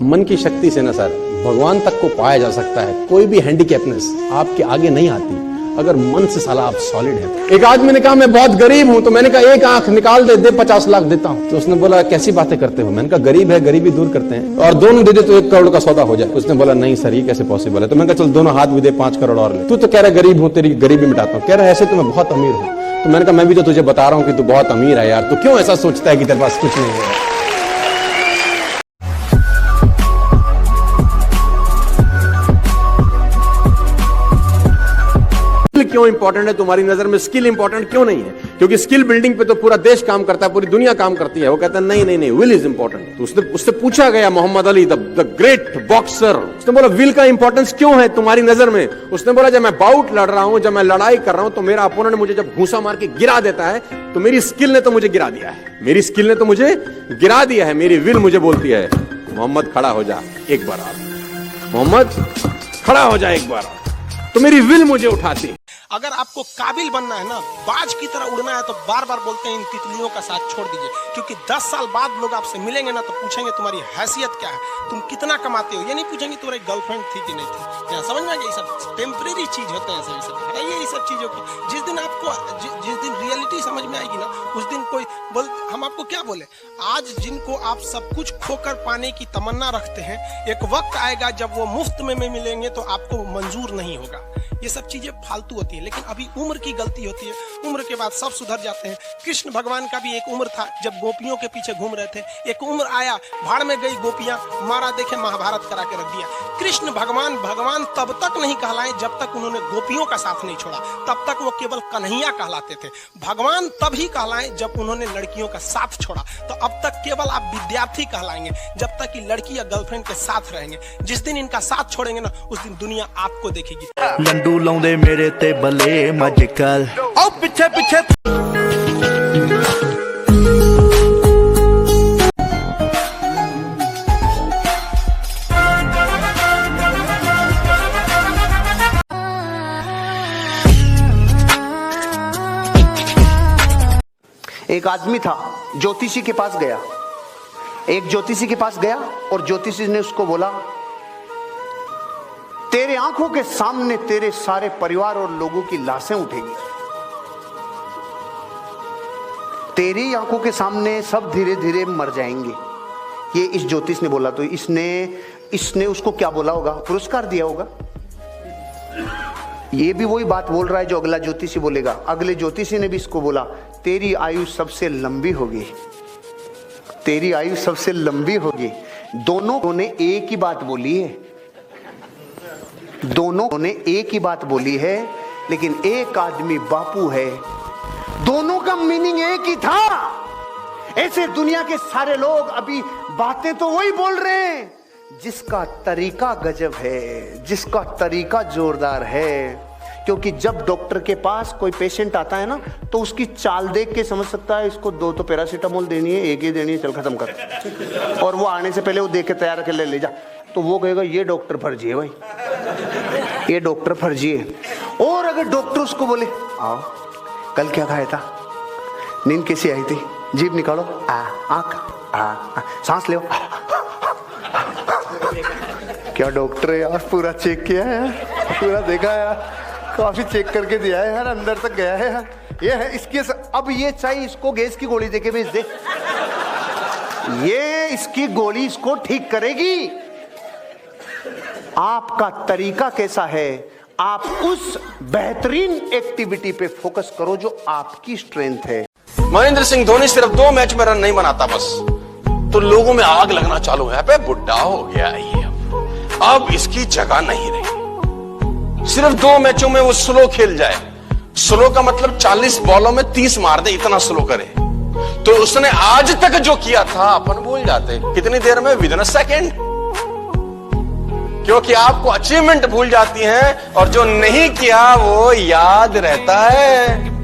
मन की शक्ति से ना सर भगवान तक को पाया जा सकता है। कोई भी हैंडीकैपनेस आपके आगे नहीं आती अगर मन से साला आप सॉलिड है। एक आदमी ने कहा मैं बहुत गरीब हूं, तो मैंने कहा एक आंख निकाल दे 50 लाख देता हूं। तो उसने बोला कैसी बातें करते हो? मैंने कहा गरीब है, गरीबी दूर करते हैं, और दोनों दे दे तो 1 करोड़ का सौदा हो जाए। उसने बोला नहीं सर ये कैसे पॉसिबल है? तो मैंने कहा चल दोनों हाथ भी दे 5 करोड़ और ले। तू तो कह रहा गरीब हूं, तेरी गरीबी मिटाता हूं। कह रहा है ऐसे तो मैं बहुत अमीर हूं। तो मैंने कहा मैं भी तो तुझे बता रहा हूं कि तू बहुत अमीर है यार, तो क्यों ऐसा सोचता है कि तेरे पास कुछ नहीं है? क्यों इंपॉर्टेंट है तुम्हारी नजर में? स्किल इंपॉर्टेंट क्यों नहीं है? क्योंकि स्किल बिल्डिंग पे तो पूरा देश काम करता है, पूरी दुनिया काम करती है। वो कहता है नहीं विल इज इंपॉर्टेंट। तो उससे पूछा गया Muhammad Ali the great boxer, उसने बोला विल का इंपॉर्टेंस क्यों है तुम्हारी नजर में? उसने बोला जब मैं बाउट लड़ रहा हूं, जब मैं लड़ाई कर रहा हूं, तो मेरा अपोनेंट मुझे जब घूंसा मार के गिरा देता है तो मेरी स्किल ने तो मुझे गिरा दिया है, मेरी स्किल ने तो मुझे गिरा दिया है। मेरी विल मुझे बोलती है मोहम्मद खड़ा हो जा एक बार, आप मोहम्मद खड़ा हो जा एक बार, तो मेरी विल मुझे उठाती है। अगर आपको काबिल बनना है ना, बाज की तरह उड़ना है, तो बार बार बोलते हैं इन तितलियों का साथ छोड़ दीजिए, क्योंकि 10 साल बाद लोग आपसे मिलेंगे ना तो पूछेंगे तुम्हारी हैसियत क्या है, तुम कितना कमाते हो। ये नहीं पूछेंगे तुम्हारी गर्लफ्रेंड थी कि नहीं थी। क्या समझ में आ गया? ये सब टेम्परेरी चीज होते हैं, सभी सब हटाइए ये सब चीजों को। जिस दिन आपको जिस दिन रियलिटी समझ में आएगी ना, उस दिन कोई बोल हम आपको क्या बोले। आज जिनको आप सब कुछ खोकर पाने की तमन्ना रखते हैं, एक वक्त आएगा जब वो मुफ्त में मिलेंगे तो आपको मंजूर नहीं होगा। ये सब चीजें फालतू होती है, लेकिन अभी उम्र की गलती होती है। उम्र के बाद सब सुधर जाते हैं। कृष्ण भगवान का भी एक उम्र था जब गोपियों के पीछे घूम रहे थे। एक उम्र आया, भाड़ में गई गोपियां, मारा देखे महाभारत करा के रख दिया। कृष्ण भगवान तब तक नहीं कहलाए जब तक उन्होंने गोपियों का साथ नहीं छोड़ा, तब तक वो केवल कन्हैया कहलाते थे। भगवान तभी कहलाए जब उन्होंने लड़कियों का साथ छोड़ा। तो अब तक केवल आप विद्यार्थी कहलाएंगे जब तक कि लड़की या गर्लफ्रेंड के साथ रहेंगे। जिस दिन इनका साथ छोड़ेंगे ना, उस दिन दुनिया आपको देखेगी। लंडू लाउंदे मेरे ते बले मजकल आओ पीछे पीछे। एक आदमी था, ज्योतिषी के पास गया। एक ज्योतिषी के पास गया और ज्योतिषी ने उसको बोला तेरे आंखों के सामने तेरे सारे परिवार और लोगों की लाशें उठेगी। तेरी आंखों के सामने सब धीरे धीरे मर जाएंगे। ये इस ज्योतिष ने बोला। तो इसने उसको क्या बोला होगा? पुरस्कार दिया होगा। ये भी वही बात बोल रहा है जो अगला ज्योतिषी बोलेगा। अगले ज्योतिषी ने भी इसको बोला तेरी आयु सबसे लंबी होगी, तेरी आयु सबसे लंबी होगी। दोनों ने एक ही बात बोली है, दोनों ने एक ही बात बोली है, लेकिन एक आदमी बापू है। दोनों का मीनिंग एक ही था। ऐसे दुनिया के सारे लोग अभी बातें तो वही बोल रहे हैं जिसका तरीका गजब है, जिसका तरीका जोरदार है। क्योंकि जब डॉक्टर के पास कोई पेशेंट आता है ना, तो उसकी चाल देख के समझ सकता है इसको 2 तो पैरासीटामोल देनी है, 1 ही देनी है, चल खत्म कर। और वो आने से पहले वो देख के तैयार करके ले जा। तो वो कहेगा ये डॉक्टर फर्जी है भाई, ये डॉक्टर फर्जी है। और अगर डॉक्टर उसको बोले आओ कल क्या खाया था, नींद कैसी आई थी, जीभ निकालो, आंख, सांस ले, क्या डॉक्टर है यार, पूरा चेक किया है यार, पूरा देखा है यार, काफी चेक करके दिया है यार, अंदर तक गया है यार। ये है इसके अब ये चाहिए इसको गैस की गोली देके भेज दे, ये इसकी गोली इसको ठीक करेगी। आपका तरीका कैसा है? आप उस बेहतरीन एक्टिविटी पे फोकस करो जो आपकी स्ट्रेंथ है। महेंद्र सिंह धोनी सिर्फ 2 मैच में रन नहीं बनाता बस, तो लोगों में आग लगना चालू है, पे बुढ़ा हो गया ये, अब इसकी जगह नहीं रही। सिर्फ 2 मैचों में वो स्लो खेल जाए। स्लो का मतलब 40 बॉलों में 30 मार दे, इतना स्लो करे। तो उसने आज तक जो किया था अपन भूल जाते कितनी देर में, विदिन अ सेकेंड। क्योंकि आपको अचीवमेंट भूल जाती हैं और जो नहीं किया वो याद रहता है।